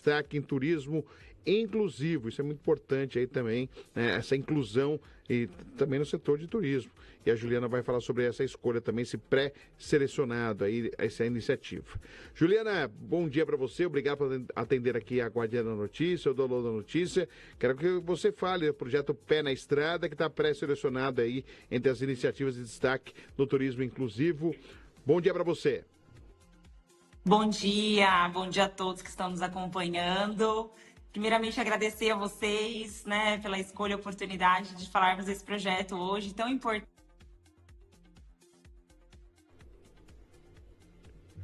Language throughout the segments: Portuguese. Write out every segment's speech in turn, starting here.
destaque em turismo inclusivo. Isso é muito importante aí também, né? Essa inclusão e também no setor de turismo. E a Juliana vai falar sobre essa escolha também, esse pré-selecionado aí, essa iniciativa. Juliana, bom dia para você, obrigado por atender aqui a Guardiã da Notícia, o Dono da Notícia. Quero que você fale do projeto Pé na Estrada, que está pré-selecionado aí entre as iniciativas de destaque no turismo inclusivo. Bom dia para você. Bom dia a todos que estão nos acompanhando. Primeiramente, agradecer a vocês, né, pela escolha e oportunidade de falarmos desse projeto hoje tão importante.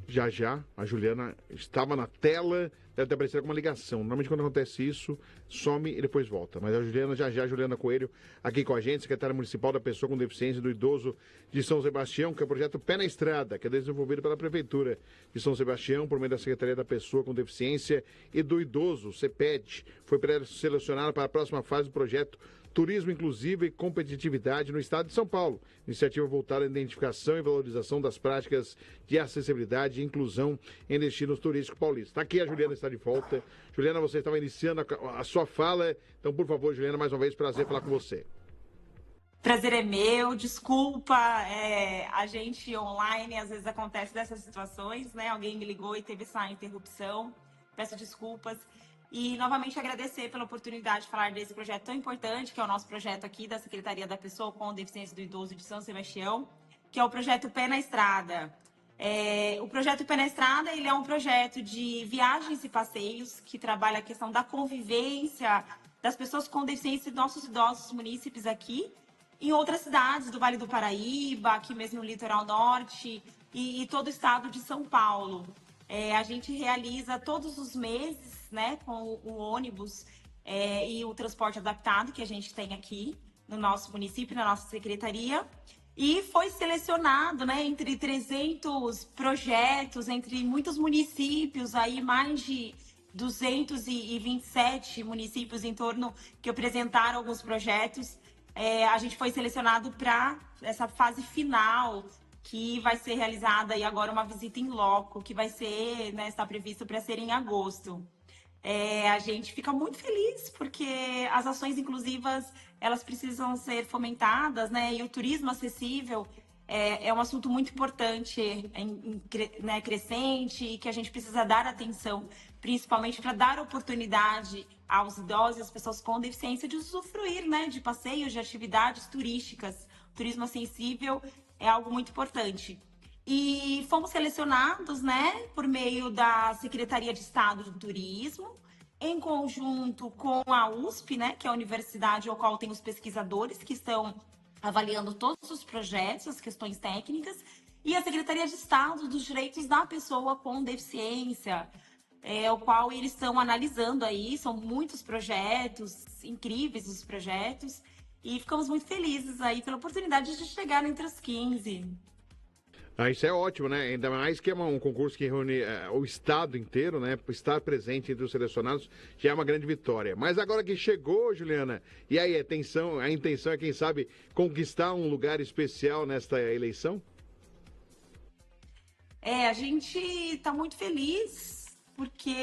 Já, a Juliana estava na tela, deve ter aparecido alguma ligação. Normalmente quando acontece isso, some e depois volta. Mas a Juliana, a Juliana Coelho, aqui com a gente, secretária municipal da Pessoa com Deficiência e do Idoso de São Sebastião, que é o projeto Pé na Estrada, que é desenvolvido pela Prefeitura de São Sebastião, por meio da Secretaria da Pessoa com Deficiência e do Idoso, CEPED. Foi selecionada para a próxima fase do projeto Turismo Inclusivo e Competitividade no Estado de São Paulo. Iniciativa voltada à identificação e valorização das práticas de acessibilidade e inclusão em destinos turísticos paulistas. Está aqui, a Juliana está de volta. Juliana, você estava iniciando a sua fala. Então, por favor, Juliana, mais uma vez, prazer falar com você. Prazer é meu, desculpa, a gente online, às vezes acontece dessas situações, né? Alguém me ligou e teve essa interrupção, peço desculpas. E, novamente, agradecer pela oportunidade de falar desse projeto tão importante, que é o nosso projeto aqui da Secretaria da Pessoa com Deficiência do Idoso de São Sebastião, que é o projeto Pé na Estrada. O projeto Pé na Estrada, ele é um projeto de viagens e passeios que trabalha a questão da convivência das pessoas com deficiência e nossos idosos munícipes aqui, em outras cidades do Vale do Paraíba, aqui mesmo no Litoral Norte e todo o estado de São Paulo. A gente realiza todos os meses, né, com o ônibus e o transporte adaptado que a gente tem aqui no nosso município, na nossa secretaria. E foi selecionado, né, entre 300 projetos, entre muitos municípios, aí mais de 227 municípios em torno que apresentaram alguns projetos. A gente foi selecionado para essa fase final, que vai ser realizada aí agora uma visita em loco, que vai ser, né, está previsto para ser em agosto. A gente fica muito feliz porque as ações inclusivas elas precisam ser fomentadas, né? E o turismo acessível é um assunto muito importante, né, crescente, e que a gente precisa dar atenção, principalmente para dar oportunidade aos idosos e às pessoas com deficiência de usufruir, né, de passeios, de atividades turísticas. O turismo acessível é algo muito importante. E fomos selecionados, né, por meio da Secretaria de Estado do Turismo, em conjunto com a USP, né, que é a universidade ao qual tem os pesquisadores que estão avaliando todos os projetos, as questões técnicas, e a Secretaria de Estado dos Direitos da Pessoa com Deficiência, o qual eles estão analisando aí. São muitos projetos, incríveis os projetos, e ficamos muito felizes aí pela oportunidade de chegar entre os 15. Isso é ótimo, né? Ainda mais que é um concurso que reúne o estado inteiro, né? Estar presente entre os selecionados já é uma grande vitória. Mas agora que chegou, Juliana, e aí a intenção é, quem sabe, conquistar um lugar especial nesta eleição? A gente está muito feliz porque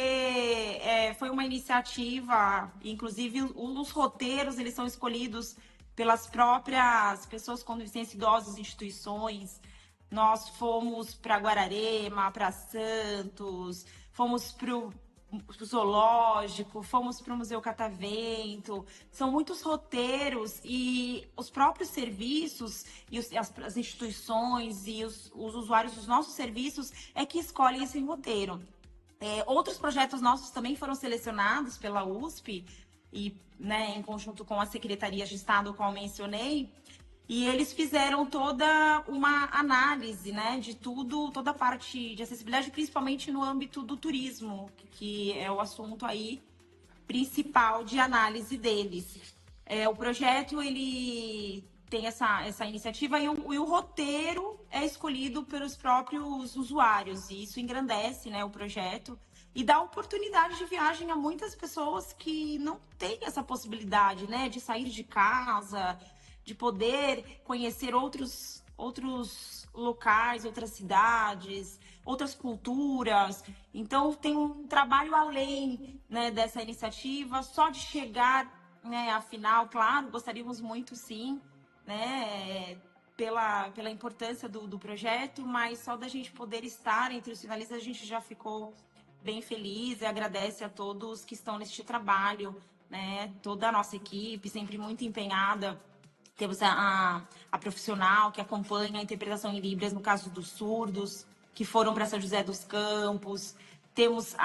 foi uma iniciativa, inclusive os roteiros eles são escolhidos pelas próprias pessoas com deficiência, idosas, instituições. Nós fomos para Guararema, para Santos, fomos para o zoológico, fomos para o Museu Catavento. São muitos roteiros e os próprios serviços e as instituições e os usuários dos nossos serviços é que escolhem esse roteiro. Outros projetos nossos também foram selecionados pela USP e, né, em conjunto com as secretarias de Estado, como mencionei. E eles fizeram toda uma análise, né, de tudo, toda a parte de acessibilidade, principalmente no âmbito do turismo, que é o assunto aí principal de análise deles. O projeto, ele tem essa iniciativa e o roteiro é escolhido pelos próprios usuários, e isso engrandece, né, o projeto e dá oportunidade de viagem a muitas pessoas que não têm essa possibilidade, né, de sair de casa, de poder conhecer outros locais, outras cidades, outras culturas. Então, tem um trabalho além, né, dessa iniciativa, só de chegar, né, afinal, claro, gostaríamos muito, sim, né, pela importância do projeto, mas só da gente poder estar entre os finalistas, a gente já ficou bem feliz e agradece a todos que estão neste trabalho, né, toda a nossa equipe, sempre muito empenhada. Temos a profissional que acompanha a interpretação em Libras, no caso dos surdos, que foram para São José dos Campos. Temos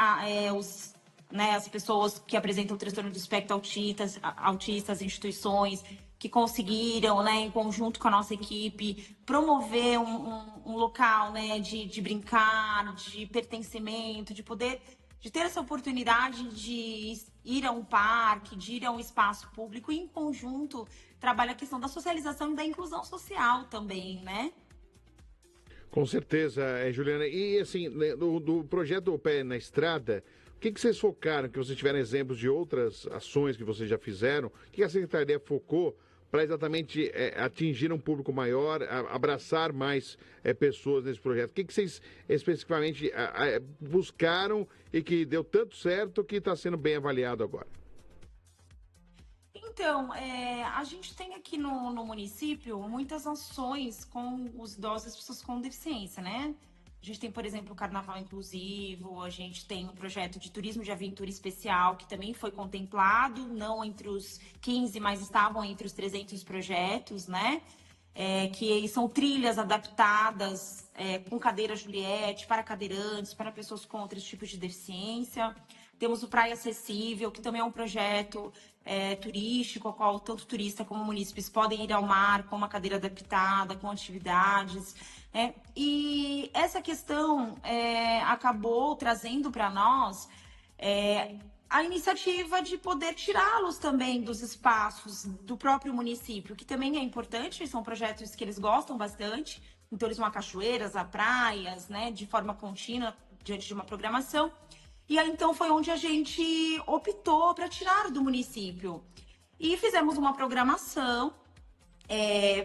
né, as pessoas que apresentam o transtorno do espectro autista, as instituições que conseguiram, né, em conjunto com a nossa equipe, promover um local, né, de brincar, de pertencimento, de ter essa oportunidade de ir a um parque, de ir a um espaço público e, em conjunto, trabalha a questão da socialização e da inclusão social também, né? Com certeza, Juliana. E assim, né, do projeto O Pé na Estrada, o que vocês focaram? Que vocês tiveram exemplos de outras ações que vocês já fizeram? O que a Secretaria focou para exatamente atingir um público maior, abraçar mais pessoas nesse projeto? O que vocês especificamente buscaram e que deu tanto certo que está sendo bem avaliado agora? Então, a gente tem aqui no município muitas ações com os idosos e as pessoas com deficiência, né? A gente tem, por exemplo, o Carnaval Inclusivo, a gente tem o projeto de turismo de aventura especial, que também foi contemplado, não entre os 15, mas estavam entre os 300 projetos, né? Que são trilhas adaptadas com cadeira Juliette, para cadeirantes, para pessoas com outros tipos de deficiência. Temos o Praia Acessível, que também é um projeto turístico, ao qual tanto turista como munícipes podem ir ao mar com uma cadeira adaptada, com atividades. E essa questão acabou trazendo para nós a iniciativa de poder tirá-los também dos espaços do próprio município, que também é importante, são projetos que eles gostam bastante, então eles vão a cachoeiras, a praias, né, de forma contínua, diante de uma programação. E aí, então, foi onde a gente optou para tirar do município. E fizemos uma programação,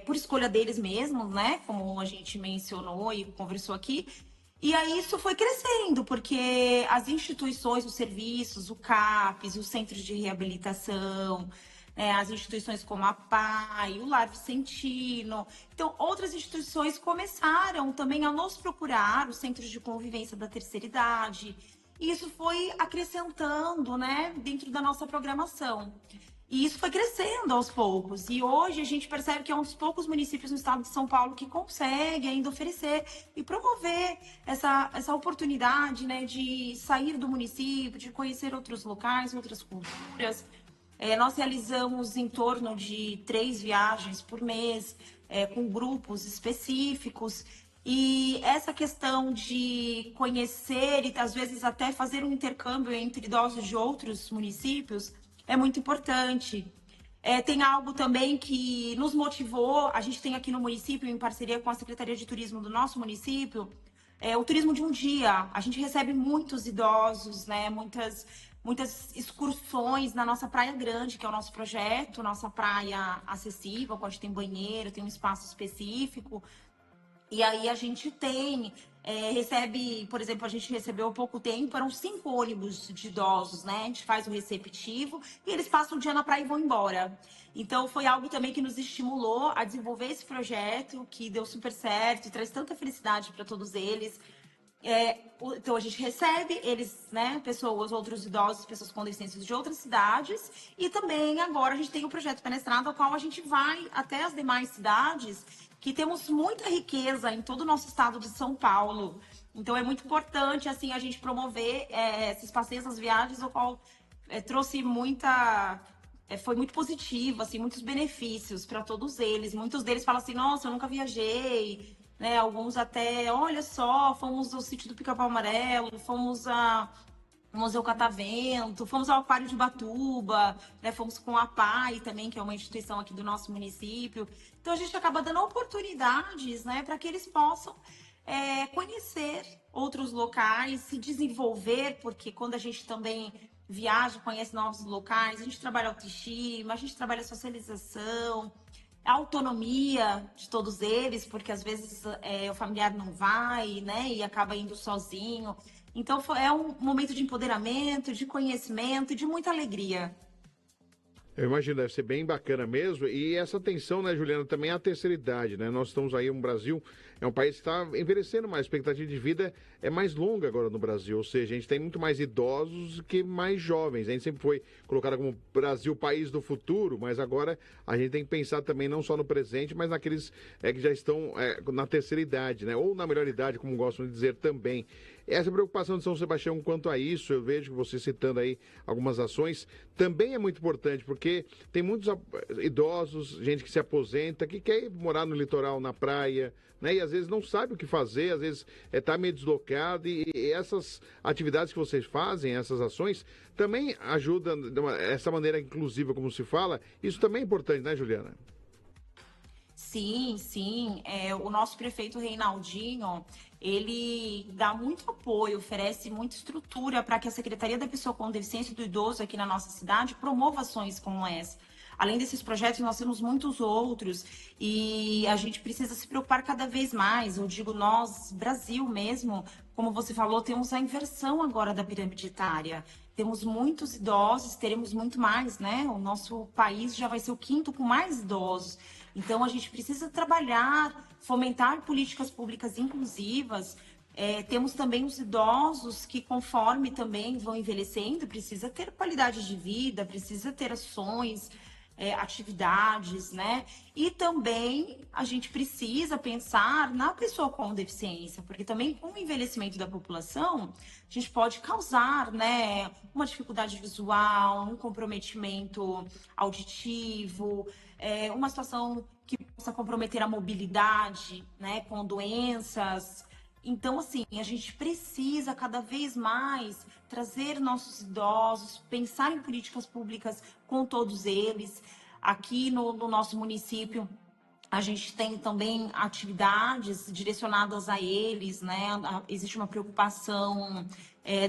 por escolha deles mesmos, né? Como a gente mencionou e conversou aqui. E aí isso foi crescendo, porque as instituições, os serviços, o CAPES, os centros de reabilitação, as instituições como a PAI, o Lar Vicentino. Então, outras instituições começaram também a nos procurar, os centros de convivência da terceira idade. E isso foi acrescentando, né, dentro da nossa programação. E isso foi crescendo aos poucos. E hoje a gente percebe que é um dos poucos municípios no estado de São Paulo que consegue ainda oferecer e promover essa oportunidade, né, de sair do município, de conhecer outros locais, outras culturas. Nós realizamos em torno de 3 viagens por mês, com grupos específicos. E essa questão de conhecer e, às vezes, até fazer um intercâmbio entre idosos de outros municípios é muito importante. Tem algo também que nos motivou, a gente tem aqui no município, em parceria com a Secretaria de Turismo do nosso município, o turismo de um dia. A gente recebe muitos idosos, né, muitas excursões na nossa Praia Grande, que é o nosso projeto, nossa praia acessível, onde tem banheiro, tem um espaço específico. E aí a gente recebe, por exemplo, a gente recebeu há pouco tempo, eram 5 ônibus de idosos, né? A gente faz o receptivo e eles passam o dia na praia e vão embora. Então foi algo também que nos estimulou a desenvolver esse projeto, que deu super certo e traz tanta felicidade para todos eles. Então a gente recebe eles, né, pessoas, outros idosos, pessoas com deficiências de outras cidades, e também agora a gente tem o projeto Pé na Estrada, ao qual a gente vai até as demais cidades, que temos muita riqueza em todo o nosso estado de São Paulo. Então é muito importante assim a gente promover esses passeios, essas viagens, o qual trouxe foi muito positivo, assim, muitos benefícios para todos eles. Muitos deles falam assim: nossa, eu nunca viajei. Né, alguns até, olha só, fomos ao sítio do Pica-Pau Amarelo, fomos ao Museu Catavento, fomos ao Aquário de Ubatuba, né, fomos com a PAI também, que é uma instituição aqui do nosso município. Então a gente acaba dando oportunidades, né, para que eles possam conhecer outros locais, se desenvolver, porque quando a gente também viaja, conhece novos locais, a gente trabalha autoestima, a gente trabalha socialização. a autonomia de todos eles, porque às vezes o familiar não vai, né, e acaba indo sozinho. Então é um momento de empoderamento, de conhecimento e de muita alegria. Eu imagino, deve ser bem bacana mesmo. E essa atenção, né, Juliana, também é a terceira idade, né? Nós estamos aí, um Brasil, é um país que está envelhecendo mais, a expectativa de vida é mais longa agora no Brasil. Ou seja, a gente tem muito mais idosos que mais jovens. A gente sempre foi colocado como Brasil, país do futuro, mas agora a gente tem que pensar também não só no presente, mas naqueles que já estão na terceira idade, né? Ou na melhor idade, como gostam de dizer também. Essa preocupação de São Sebastião quanto a isso, eu vejo que você citando aí algumas ações, também é muito importante, porque tem muitos idosos, gente que se aposenta, que quer ir morar no litoral, na praia, né? E às vezes não sabe o que fazer, às vezes está meio deslocado, e essas atividades que vocês fazem, essas ações, também ajudam, essa maneira inclusiva como se fala, isso também é importante, né, Juliana? Sim, sim. O nosso prefeito Reinaldinho, ele dá muito apoio, oferece muita estrutura para que a Secretaria da Pessoa com Deficiência e do Idoso aqui na nossa cidade promova ações como essa. Além desses projetos, nós temos muitos outros e a gente precisa se preocupar cada vez mais. Eu digo nós, Brasil mesmo, como você falou, temos a inversão agora da pirâmide etária. Temos muitos idosos, teremos muito mais, né? O nosso país já vai ser o quinto com mais idosos. Então, a gente precisa trabalhar, fomentar políticas públicas inclusivas. Temos também os idosos que, conforme também vão envelhecendo, precisa ter qualidade de vida, precisa ter ações, atividades, né? E também a gente precisa pensar na pessoa com deficiência, porque também com o envelhecimento da população, a gente pode causar, né, uma dificuldade visual, um comprometimento auditivo, uma situação que possa comprometer a mobilidade, né, com doenças. Então, assim, a gente precisa cada vez mais trazer nossos idosos, pensar em políticas públicas com todos eles. Aqui no nosso município, a gente tem também atividades direcionadas a eles, né? Existe uma preocupação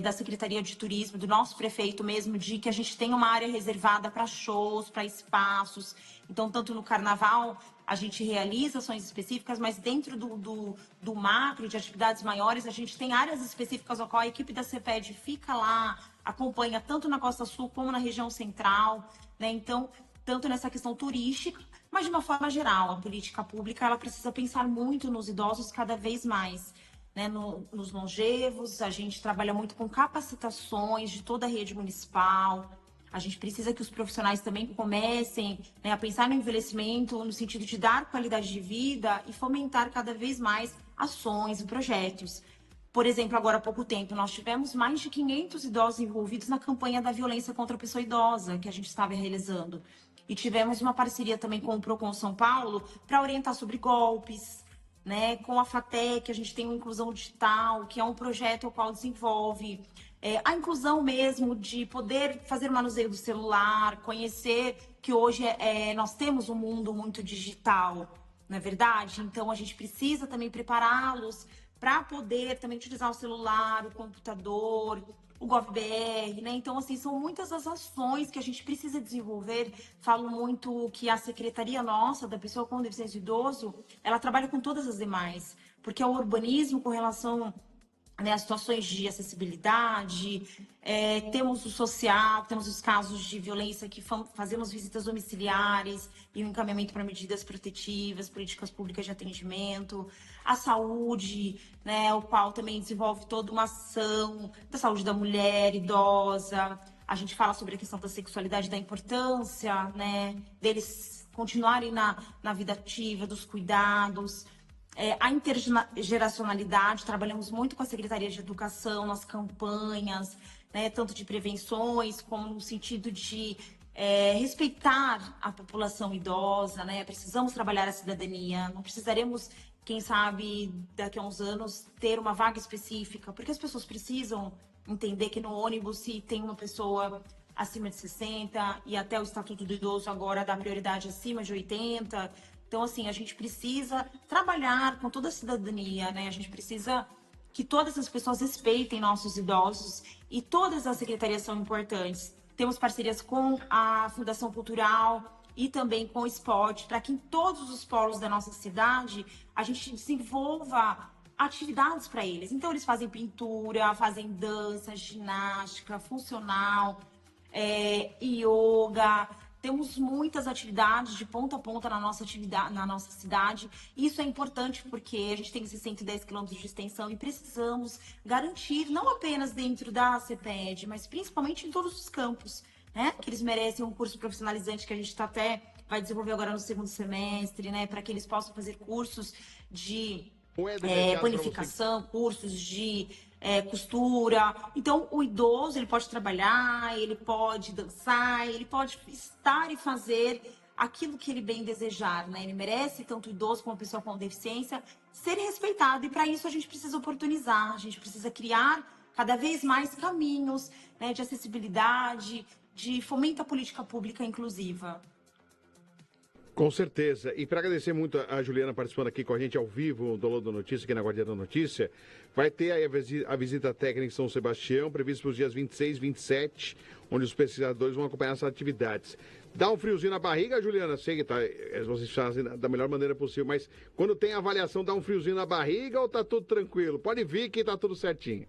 da Secretaria de Turismo, do nosso prefeito mesmo, de que a gente tenha uma área reservada para shows, para espaços. Então, tanto no carnaval, a gente realiza ações específicas, mas dentro do macro, de atividades maiores, a gente tem áreas específicas ao qual a equipe da CEPED fica lá, acompanha tanto na Costa Sul como na região central, né? Então, tanto nessa questão turística, mas de uma forma geral, a política pública ela precisa pensar muito nos idosos cada vez mais, né? Nos longevos, a gente trabalha muito com capacitações de toda a rede municipal. A gente precisa que os profissionais também comecem, né, a pensar no envelhecimento no sentido de dar qualidade de vida e fomentar cada vez mais ações e projetos. Por exemplo, agora há pouco tempo, nós tivemos mais de 500 idosos envolvidos na campanha da violência contra a pessoa idosa, que a gente estava realizando. E tivemos uma parceria também com o Procon São Paulo para orientar sobre golpes, né? Com a FATEC, a gente tem o Inclusão Digital, que é um projeto ao qual desenvolve a inclusão mesmo de poder fazer manuseio do celular, conhecer que hoje nós temos um mundo muito digital, não é verdade? Então, a gente precisa também prepará-los para poder também utilizar o celular, o computador, o GovBR, né? Então, assim, são muitas as ações que a gente precisa desenvolver. Falo muito que a secretaria nossa, da pessoa com deficiência idoso, ela trabalha com todas as demais, porque é o urbanismo com relação, né, as situações de acessibilidade, temos o social, temos os casos de violência que fazemos visitas domiciliares e o encaminhamento para medidas protetivas, políticas públicas de atendimento, a saúde, né, o qual também desenvolve toda uma ação da saúde da mulher idosa. A gente fala sobre a questão da sexualidade, da importância, né, deles continuarem na vida ativa, dos cuidados. A intergeracionalidade, trabalhamos muito com a Secretaria de Educação, nas campanhas, né, tanto de prevenções, como no sentido de respeitar a população idosa, né? Precisamos trabalhar a cidadania, não precisaremos, quem sabe, daqui a uns anos, ter uma vaga específica, porque as pessoas precisam entender que no ônibus, se tem uma pessoa acima de 60 e até o Estatuto do Idoso agora dá prioridade acima de 80. Então, assim, a gente precisa trabalhar com toda a cidadania, né? A gente precisa que todas as pessoas respeitem nossos idosos e todas as secretarias são importantes. Temos parcerias com a Fundação Cultural, e também com o esporte, para que em todos os polos da nossa cidade a gente desenvolva atividades para eles. Então, eles fazem pintura, fazem dança, ginástica, funcional, yoga. Temos muitas atividades de ponta a ponta na nossa atividade, na nossa cidade. Isso é importante porque a gente tem esses 110 quilômetros de extensão e precisamos garantir, não apenas dentro da CEPED, mas principalmente em todos os campos, né? Que eles merecem um curso profissionalizante que a gente vai desenvolver agora no segundo semestre, né? Para que eles possam fazer cursos de panificação, cursos de costura. Então, o idoso, ele pode trabalhar, ele pode dançar, ele pode estar e fazer aquilo que ele bem desejar, né? Ele merece, tanto o idoso como a pessoa com deficiência, ser respeitado. E para isso a gente precisa oportunizar, a gente precisa criar cada vez mais caminhos, né, de acessibilidade, de fomento à política pública inclusiva. Com certeza. E para agradecer muito a Juliana participando aqui com a gente ao vivo do Lado da Notícia, aqui na Guardiã da Notícia, vai ter aí a visita técnica em São Sebastião, prevista para os dias 26 e 27, onde os pesquisadores vão acompanhar essas atividades. Dá um friozinho na barriga, Juliana? Sei que vocês fazem da melhor maneira possível, mas quando tem avaliação, dá um friozinho na barriga ou tá tudo tranquilo? Pode vir que tá tudo certinho.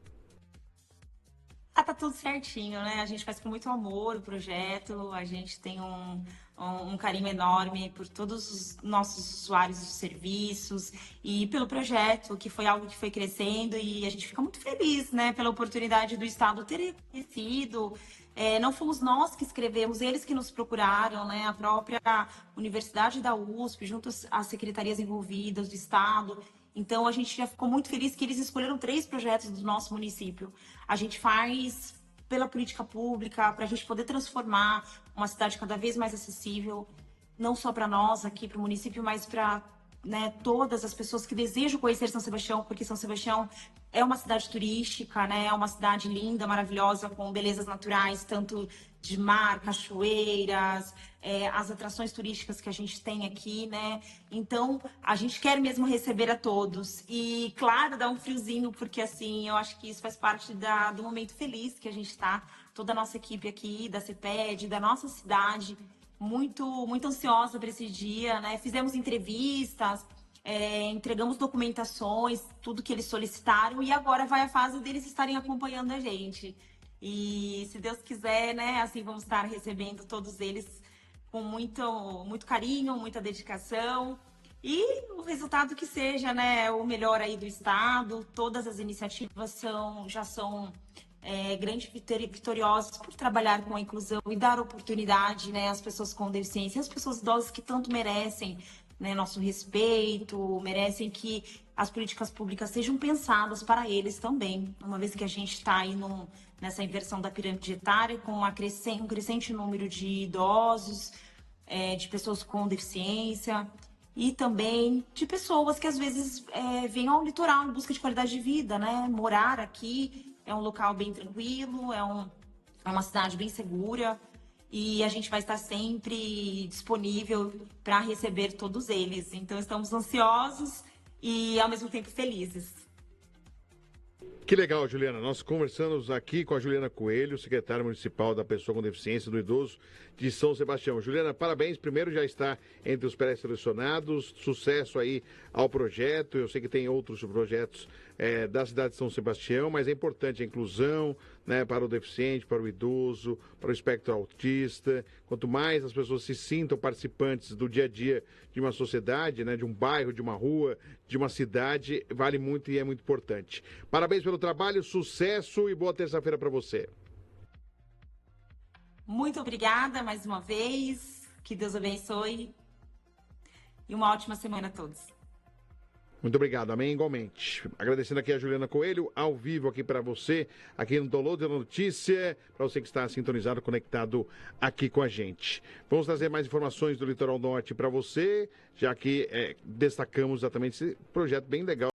Tá tudo certinho, né? A gente faz com muito amor o projeto, a gente tem um carinho enorme por todos os nossos usuários dos serviços e pelo projeto, que foi algo que foi crescendo, e a gente fica muito feliz, né, pela oportunidade do Estado ter reconhecido. Não fomos nós que escrevemos, eles que nos procuraram, né? A própria Universidade da USP, junto às secretarias envolvidas do Estado. Então, a gente já ficou muito feliz que eles escolheram 3 projetos do nosso município. A gente faz pela política pública, para a gente poder transformar uma cidade cada vez mais acessível, não só para nós aqui, para o município, mas para, né, todas as pessoas que desejam conhecer São Sebastião, porque São Sebastião é uma cidade turística, né? É uma cidade linda, maravilhosa, com belezas naturais, tanto de mar, cachoeiras, as atrações turísticas que a gente tem aqui, né? Então, a gente quer mesmo receber a todos. E, claro, dá um friozinho, porque, assim, eu acho que isso faz parte do momento feliz que a gente está. Toda a nossa equipe aqui, da CEPED, da nossa cidade, muito, muito ansiosa para esse dia, né? Fizemos entrevistas, entregamos documentações, tudo que eles solicitaram, e agora vai a fase deles estarem acompanhando a gente. E se Deus quiser, né, assim vamos estar recebendo todos eles com muito, muito carinho, muita dedicação, e o resultado que seja, né, o melhor aí do estado. Todas as iniciativas já são grandes vitoriosas por trabalhar com a inclusão e dar oportunidade, né, às pessoas com deficiência, às pessoas idosas que tanto merecem, né, nosso respeito, merecem que as políticas públicas sejam pensadas para eles também, uma vez que a gente está aí nessa inversão da pirâmide etária, com um crescente número de idosos, de pessoas com deficiência, e também de pessoas que às vezes vêm ao litoral em busca de qualidade de vida, né? Morar aqui é um local bem tranquilo, é uma cidade bem segura, e a gente vai estar sempre disponível para receber todos eles. Então, estamos ansiosos e, ao mesmo tempo, felizes. Que legal, Juliana. Nós conversamos aqui com a Juliana Coelho, secretária municipal da Pessoa com Deficiência do Idoso de São Sebastião. Juliana, parabéns. Primeiro, já está entre os pré-selecionados. Sucesso aí ao projeto. Eu sei que tem outros projetos da cidade de São Sebastião, mas é importante a inclusão, né, para o deficiente, para o idoso, para o espectro autista. Quanto mais as pessoas se sintam participantes do dia a dia de uma sociedade, né, de um bairro, de uma rua, de uma cidade, vale muito e é muito importante. Parabéns pelo trabalho, sucesso e boa terça-feira para você. Muito obrigada mais uma vez, que Deus abençoe e uma ótima semana a todos. Muito obrigado, amém, igualmente. Agradecendo aqui a Juliana Coelho, ao vivo aqui para você, aqui no Download da Notícia, para você que está sintonizado, conectado aqui com a gente. Vamos trazer mais informações do Litoral Norte para você, já que destacamos exatamente esse projeto bem legal.